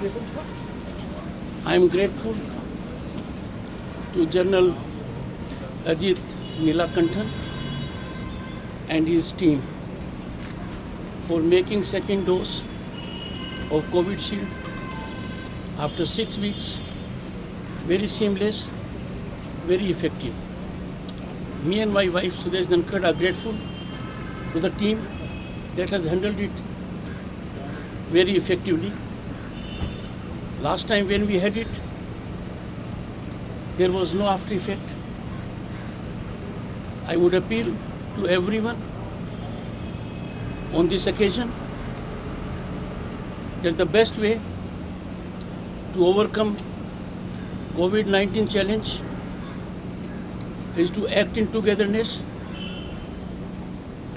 I am grateful to General Ajit Nilakanthan and his team for making second dose of COVID shield after 6 weeks. Very seamless, very effective. Me and my wife Sudesh Dhankad are grateful to the team that has handled it very effectively. Last time when we had it, there was no after effect. I would appeal to everyone on this occasion that the best way to overcome COVID-19 challenge is to act in togetherness,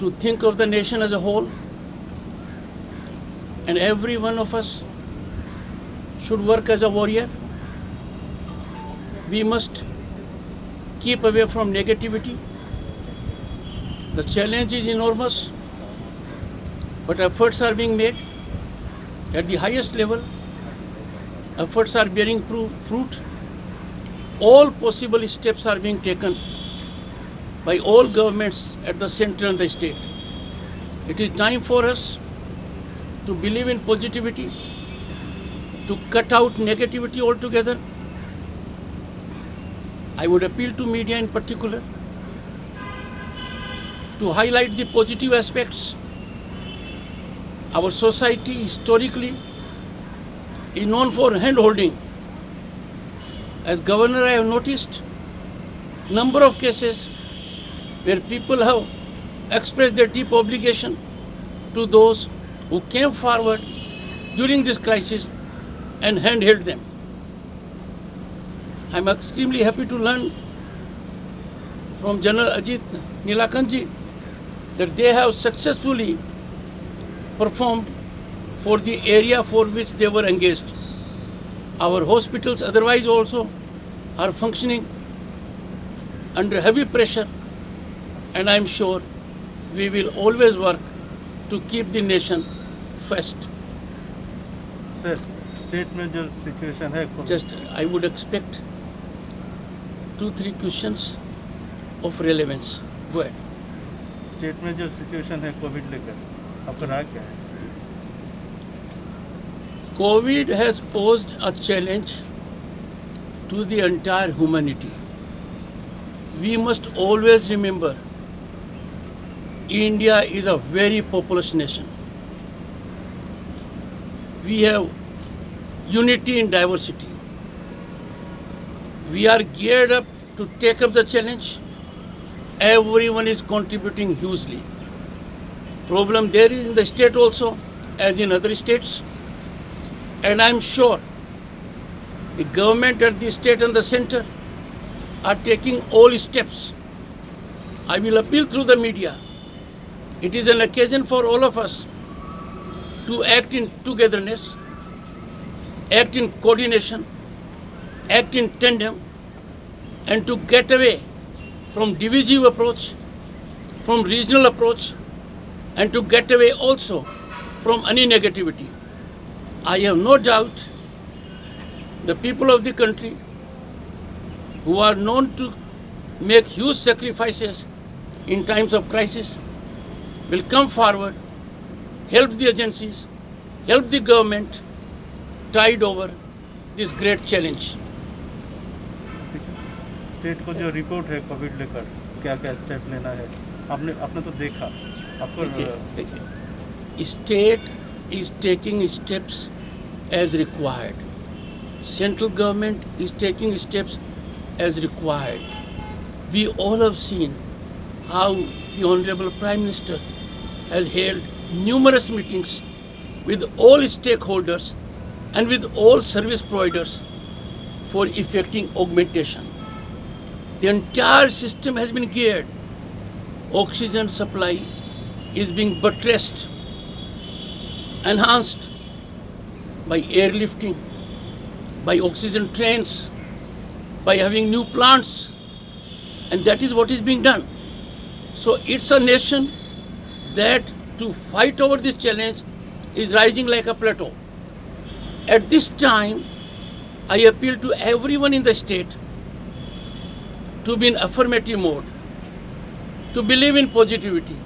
to think of the nation as a whole, and every one of us should work as a warrior. We must keep away from negativity. The challenge is enormous, but efforts are being made at the highest level. Efforts are bearing fruit. All possible steps are being taken by all governments at the center and the state. It is time for us to believe in positivity, to cut out negativity altogether. I would appeal to media in particular to highlight the positive aspects. Our society historically is known for hand-holding. As governor, I have noticed number of cases where people have expressed their deep obligation to those who came forward during this crisis and handheld them. I am extremely happy to learn from General Ajit Nilakantji that they have successfully performed for the area for which they were engaged. Our hospitals otherwise also are functioning under heavy pressure, and I am sure we will always work to keep the nation first. Sir state में जो situation है Just I would expect 2-3 questions of relevance. Go ahead. State में जो situation है Covid लेकर आपका राय क्या है? COVID has posed a challenge to the entire humanity. We must always remember India is a very populous nation. We have unity in diversity. We are geared up to take up the challenge. Everyone is contributing hugely. Problem there is in the state also, as in other states. And I am sure the government at the state and the center are taking all steps. I will appeal through the media. It is an occasion for all of us to act in togetherness, act in coordination, act in tandem, and to get away from divisive approach, from regional approach, and to get away also from any negativity. I have no doubt the people of the country who are known to make huge sacrifices in times of crisis will come forward, help the agencies, help the government tide over this great challenge. State को जो report है Covid लेकर क्या क्या step लेना है आपने तो देखा आपको देखिए state is taking steps as required. Central government is taking steps as required. We all have seen how the Honorable Prime Minister has held numerous meetings with all stakeholders and with all service providers for effecting augmentation. The entire system has been geared. Oxygen supply is being buttressed, enhanced by airlifting, by oxygen trains, by having new plants, and that is what is being done. So it's a nation that to fight over this challenge is rising like a plateau. At this time, I appeal to everyone in the state to be in affirmative mode, to believe in positivity,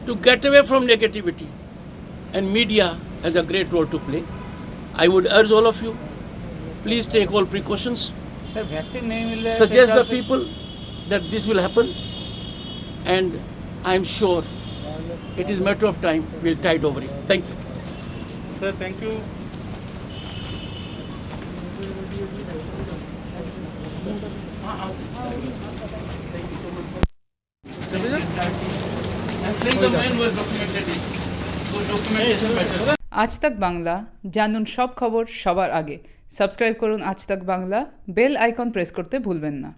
to get away from negativity, and media has a great role to play. I would urge all of you, please take all precautions, sir vaccine नहीं मिल रहा है suggest the सरकार से। people that this will happen, and I am sure it is a matter of time, we'll tide over it. Thank you. Sir thank you আজ তাক বাংলা জানুন সব খবর সবার আগে সাবস্ক্রাইব করুন আজ তাক বাংলা বেল আইকন প্রেস করতে ভুলবেন না।